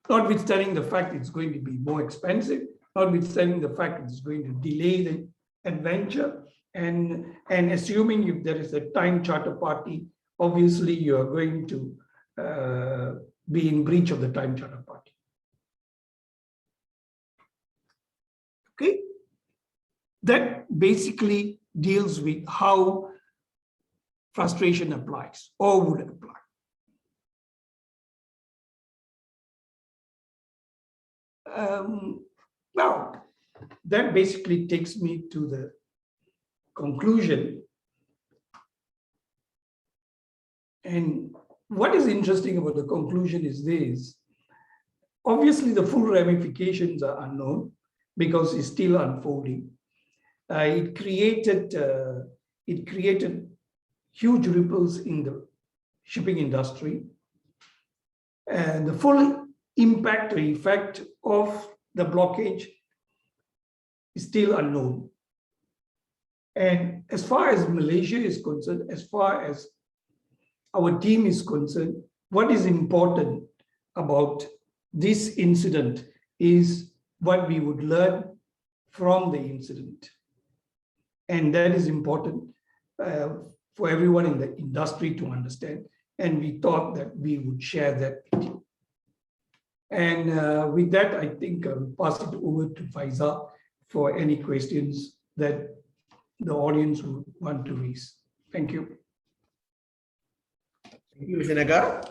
Notwithstanding the fact it's going to be more expensive, notwithstanding the fact it's going to delay the adventure, and assuming if there is a time charter party, obviously you are going to be in breach of the time charter party. Okay, that basically deals with how frustration applies or would apply. Now, that basically takes me to the conclusion. And what is interesting about the conclusion is this. Obviously, the full ramifications are unknown because it's still unfolding. It created huge ripples in the shipping industry. And the full impact or effect of the blockage is still unknown. And as far as Malaysia is concerned, as far as our team is concerned, what is important about this incident is what we would learn from the incident. And that is important for everyone in the industry to understand. And we thought that we would share that with you. And with that, I think I'll pass it over to Farizal for any questions that the audience would want to raise. Thank you. Thank you, Mr. Nagar.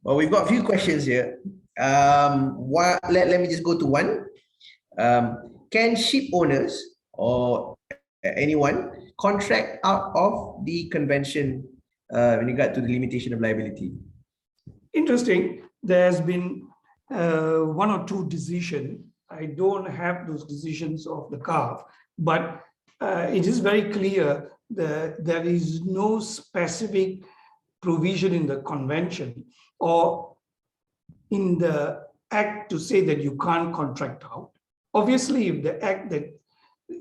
Well, we've got a few questions here. Let me just go to one. Can ship owners or anyone contract out of the convention in regard to the limitation of liability? Interesting. There's been one or two decisions. I don't have those decisions of the CAF, but it is very clear that there is no specific provision in the convention or in the act to say that you can't contract out. Obviously, if the act that,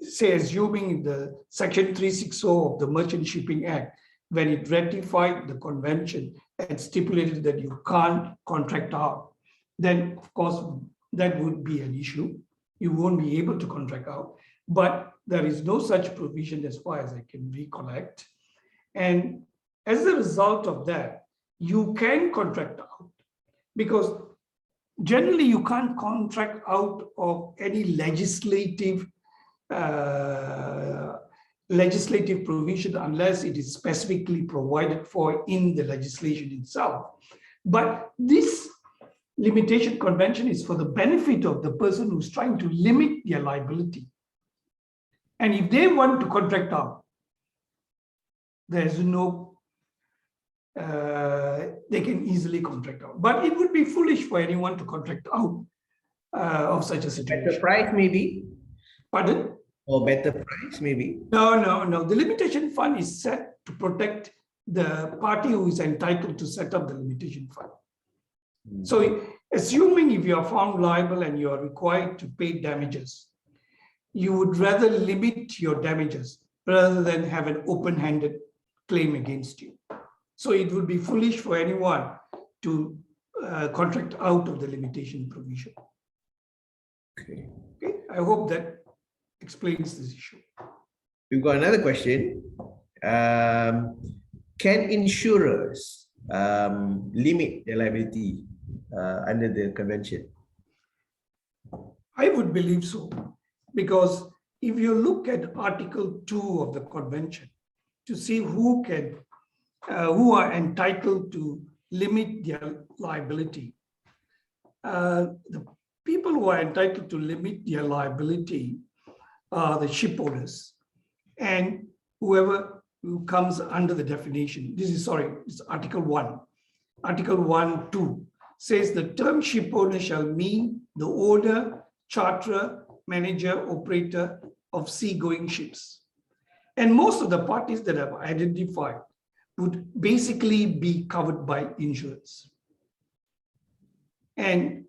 say, assuming the section 360 of the Merchant Shipping Act, when it ratified the convention and stipulated that you can't contract out, then of course that would be an issue. You won't be able to contract out, but there is no such provision as far as I can recollect. And as a result of that, you can contract out because generally you can't contract out of any legislative provision unless it is specifically provided for in the legislation itself. But this limitation convention is for the benefit of the person who's trying to limit their liability. And if they want to contract out, there's no they can easily contract out. But it would be foolish for anyone to contract out of such a Better situation. price maybe, Pardon? or better price maybe. No. The limitation fund is set to protect the party who is entitled to set up the limitation fund. So assuming if you are found liable and you are required to pay damages, you would rather limit your damages rather than have an open-handed claim against you. So it would be foolish for anyone to contract out of the limitation provision. Okay. Okay, I hope that explains this issue. We've got another question. Can insurers limit their liability under the convention? I would believe so, because if you look at Article 2 of the convention to see who are entitled to limit their liability, the people who are entitled to limit their liability are the ship owners and whoever who comes under the definition. It's Article 1. Article 1(2) says the term ship owner shall mean the owner, charterer, manager, operator of seagoing ships. And most of the parties that I've identified would basically be covered by insurance. And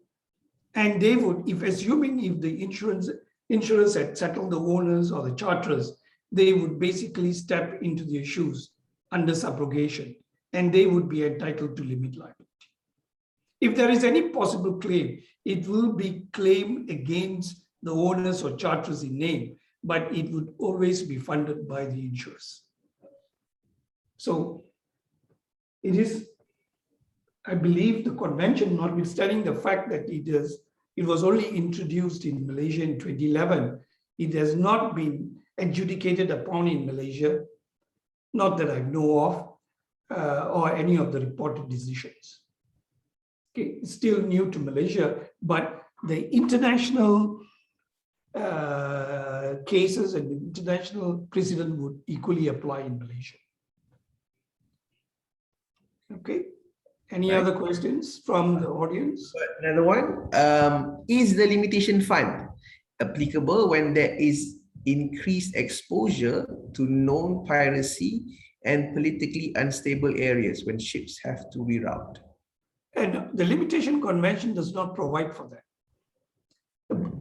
they would, if the insurers had settled the owners or the charterers, they would basically step into their shoes under subrogation, and they would be entitled to limit liability. If there is any possible claim, it will be claimed against the owners or charterers in name, but it would always be funded by the insurers. So it is, I believe, the convention, notwithstanding the fact that it was only introduced in Malaysia in 2011, it has not been adjudicated upon in Malaysia, not that I know of, or any of the reported decisions. Okay, it's still new to Malaysia, but the international cases and the international precedent would equally apply in Malaysia. Okay, any other questions from the audience? Another one, is the limitation fund applicable when there is increased exposure to known piracy and politically unstable areas when ships have to reroute? And the limitation convention does not provide for that.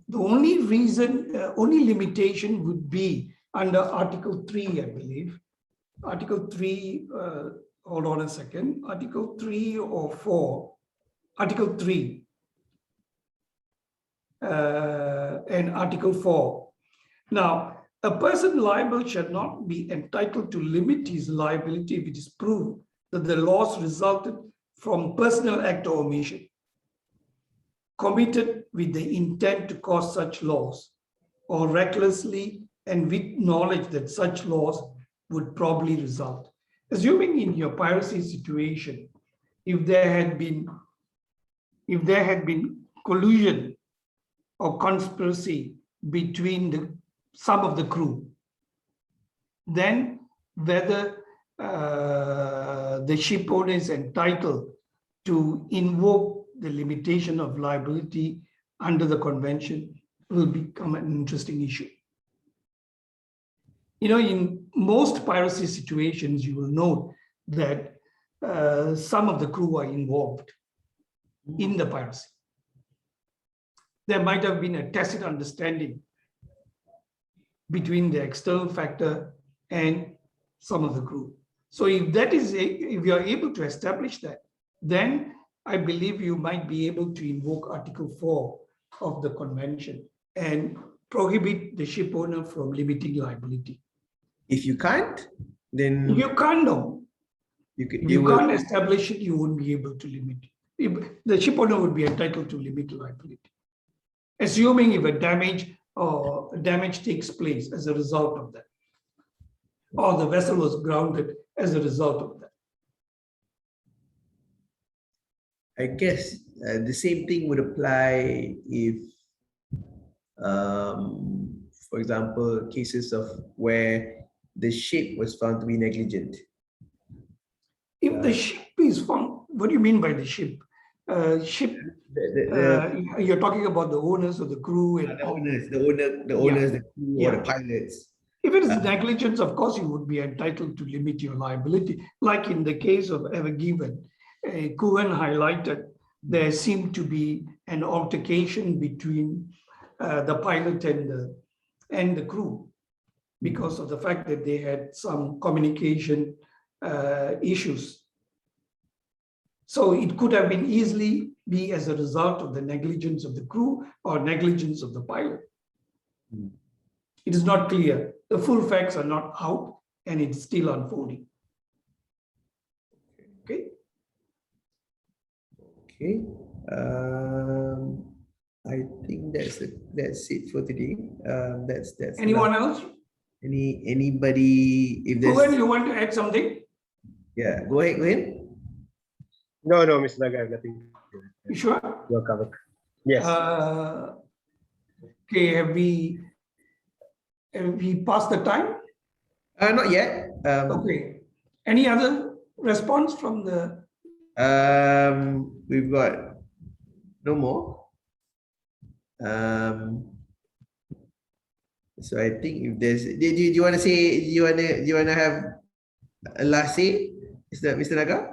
The only reason, only limitation would be under Article 3, I believe. Article 3, hold on a second, Article 3 or 4, Article 3 and Article 4. Now, a person liable shall not be entitled to limit his liability if it is proved that the loss resulted from personal act or omission committed with the intent to cause such loss, or recklessly and with knowledge that such loss would probably result. Assuming in your piracy situation, if there had been collusion or conspiracy between some of the crew, then whether the ship owner is entitled to invoke the limitation of liability under the convention will become an interesting issue. You know, in most piracy situations, you will note that some of the crew are involved in the piracy. There might have been a tacit understanding between the external factor and some of the crew. So if you are able to establish that, then I believe you might be able to invoke Article 4 of the convention and prohibit the ship owner from limiting liability. If you can't, then You can't know. you You will. can't establish it, you won't be able to limit it. The ship owner would be entitled to limit liability, assuming if a damage takes place as a result of that, or the vessel was grounded as a result of that. I guess the same thing would apply if, for example, cases of where the ship was found to be negligent. If the ship is found, what do you mean by the ship? Ship, you're talking about the owners of the crew and the owners, the crew or the pilots. If it is negligence, of course, you would be entitled to limit your liability. Like in the case of Ever Given, Kuhan highlighted there seemed to be an altercation between the pilot and the crew because of the fact that they had some communication issues. So it could have been easily be as a result of the negligence of the crew or negligence of the pilot. It is not clear. The full facts are not out and it's still unfolding. Okay. Okay. I think that's it for today. That's Anyone else? Anybody? If there's Kuhan, you want to add something? Yeah, go ahead. No, Mr. Naga, I have nothing. You sure? You're covered. Yes. Okay, have we passed the time? Not yet. Okay. Any other response from the? We've got no more. So I think if there's, do you want to say? Do you wanna have a last say, Mr. Naga?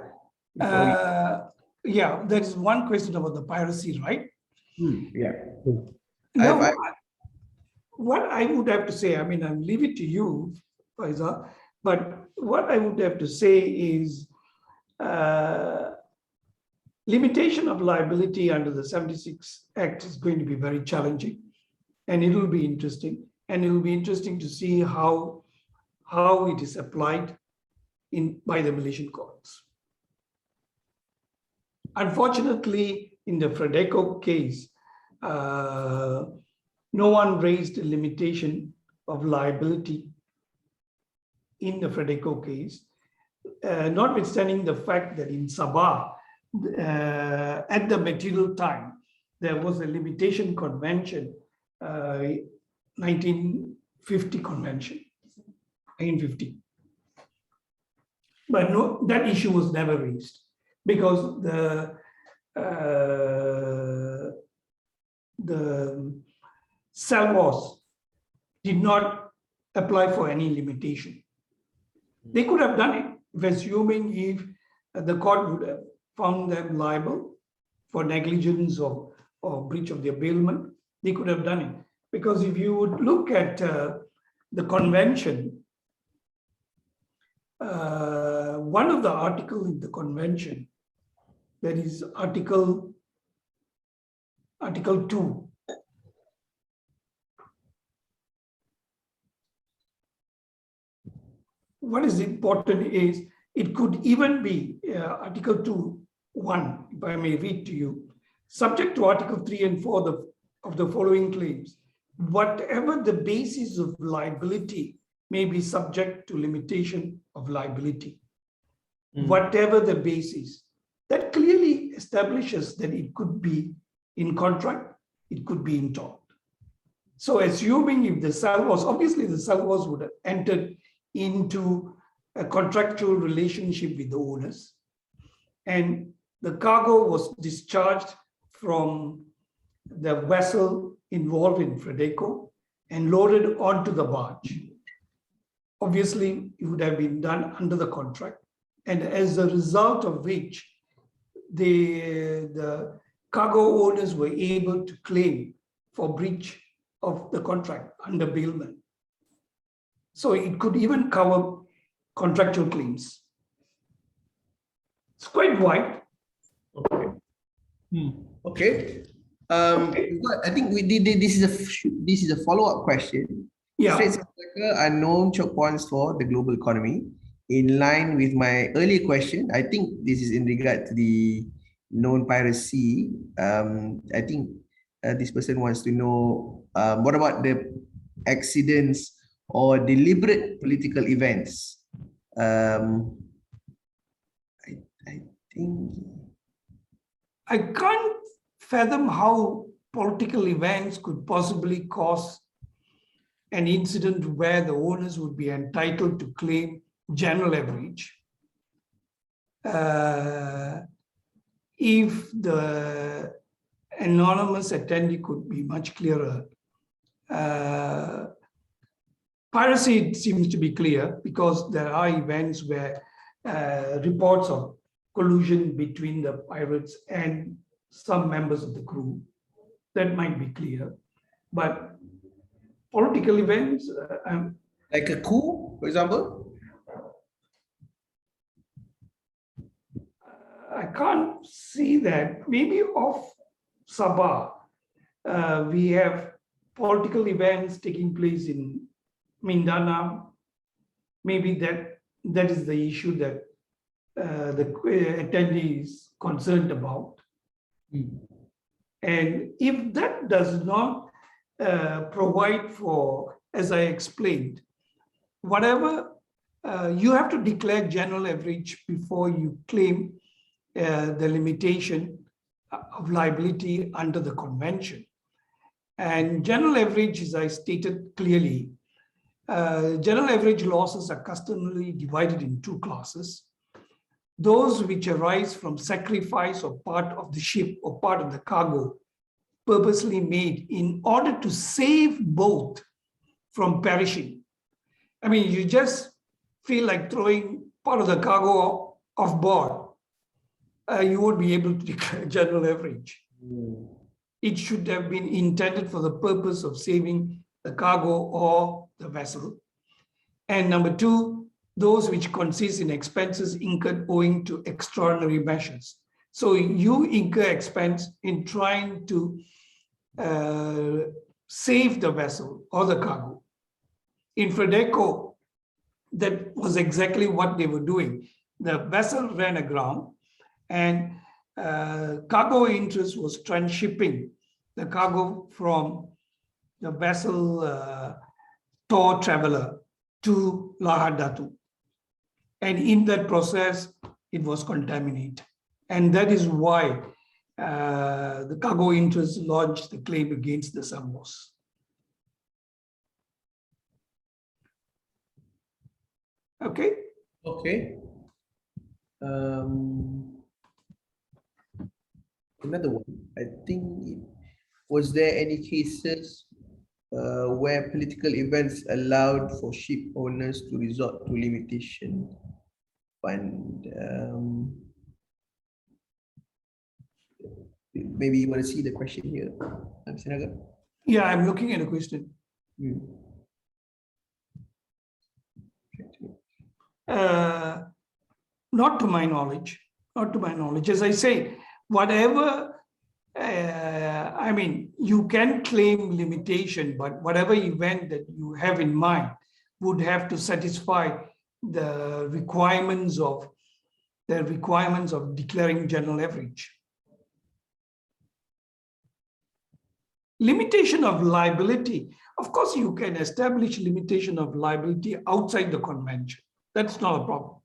Yeah, there is one question about the piracy, right? Yeah. Now, what I would have to say, I mean, I'll leave it to you, Farizal, but what I would have to say is limitation of liability under the 76 Act is going to be very challenging, and it will be interesting. And it will be interesting to see how it is applied by the Malaysian courts. Unfortunately, in the Fredeco case, no one raised a limitation of liability in the Fredeco case, notwithstanding the fact that in Sabah, at the material time, there was a limitation convention, 1950 convention, 1950. But no, that issue was never raised because the salvos did not apply for any limitation. They could have done it, assuming if the court would have found them liable for negligence or breach of their bailment, they could have done it. Because if you would look at the convention, one of the articles in the convention, that is Article 2. What is important is it could even be Article 2(1), if I may read to you, subject to Article 3 and 4 of the following claims. Whatever the basis of liability may be subject to limitation of liability. Whatever the basis, that clearly establishes that it could be in contract, it could be in tort. So assuming if the salvos, obviously the salvos would have entered into a contractual relationship with the owners, and the cargo was discharged from the vessel involved in Fredeco and loaded onto the barge. Obviously, it would have been done under the contract, and as a result of which, the cargo owners were able to claim for breach of the contract under bailment. So it could even cover contractual claims. It's quite wide. Okay. I think this is a follow-up question. Yeah. Straits of Malacca are known choke points for the global economy. In line with my earlier question, I think this is in regard to the known piracy. I think this person wants to know what about the accidents or deliberate political events? I think I can't fathom how political events could possibly cause an incident where the owners would be entitled to claim general average. if the anonymous attendee could be much clearer. Piracy seems to be clear because there are events where reports of collusion between the pirates and some members of the crew. That might be clear. But political events, Like a coup, for example? I can't see that. Maybe off Sabah, we have political events taking place in Mindanao. Maybe that is the issue that the attendee is concerned about. And if that does not provide for, as I explained, whatever you have to declare general average before you claim the limitation of liability under the convention. And general average, as I stated clearly, general average losses are customarily divided in two classes. Those which arise from sacrifice of part of the ship or part of the cargo purposely made in order to save both from perishing. I mean, you just feel like throwing part of the cargo off board, you won't be able to declare general average. It should have been intended for the purpose of saving the cargo or the vessel. And number two, those which consist in expenses incurred owing to extraordinary measures. So you incur expense in trying to save the vessel or the cargo. In Fredeco, that was exactly what they were doing. The vessel ran aground and cargo interest was transshipping the cargo from the vessel Tor Traveler to Lahad Datu. And in that process, it was contaminated. And that is why the cargo interest lodged the claim against the Samos. Okay. Okay. Another one. I think, was there any cases where political events allowed for ship owners to resort to limitation fund? Maybe you want to see the question here, Mr. Nagar? Yeah, I'm looking at a question. Not to my knowledge, not to my knowledge. As I say, whatever, I mean, you can claim limitation, but whatever event that you have in mind would have to satisfy the requirements of declaring general average. Limitation of liability. Of course, you can establish limitation of liability outside the convention. That's not a problem.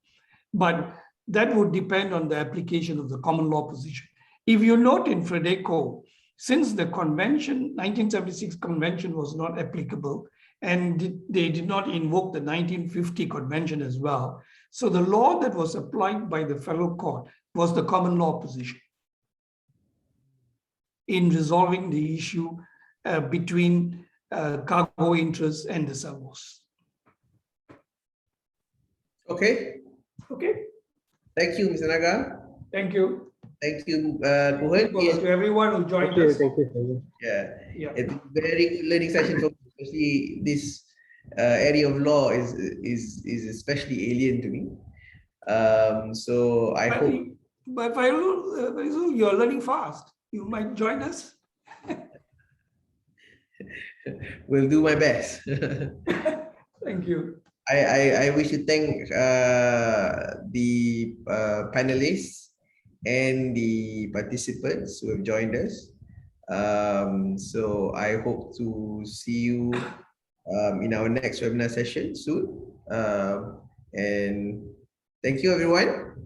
But that would depend on the application of the common law position. If you note in Fredeco, since the convention, 1976 convention was not applicable, and they did not invoke the 1950 convention as well. So the law that was applied by the federal court was the common law position in resolving the issue between cargo interests and the Samos. Okay. Okay. Thank you, Mr. Nagar. Thank you. Thank you, Kuhan. To everyone who joined us. Thank you. Yeah. It's a very good learning session, for me, especially this area of law is especially alien to me. So I hope. But Farizal, you're learning fast. You might join us. Will do my best. Thank you. I wish to thank the panelists and the participants who have joined us. So I hope to see you in our next webinar session soon. And thank you, everyone.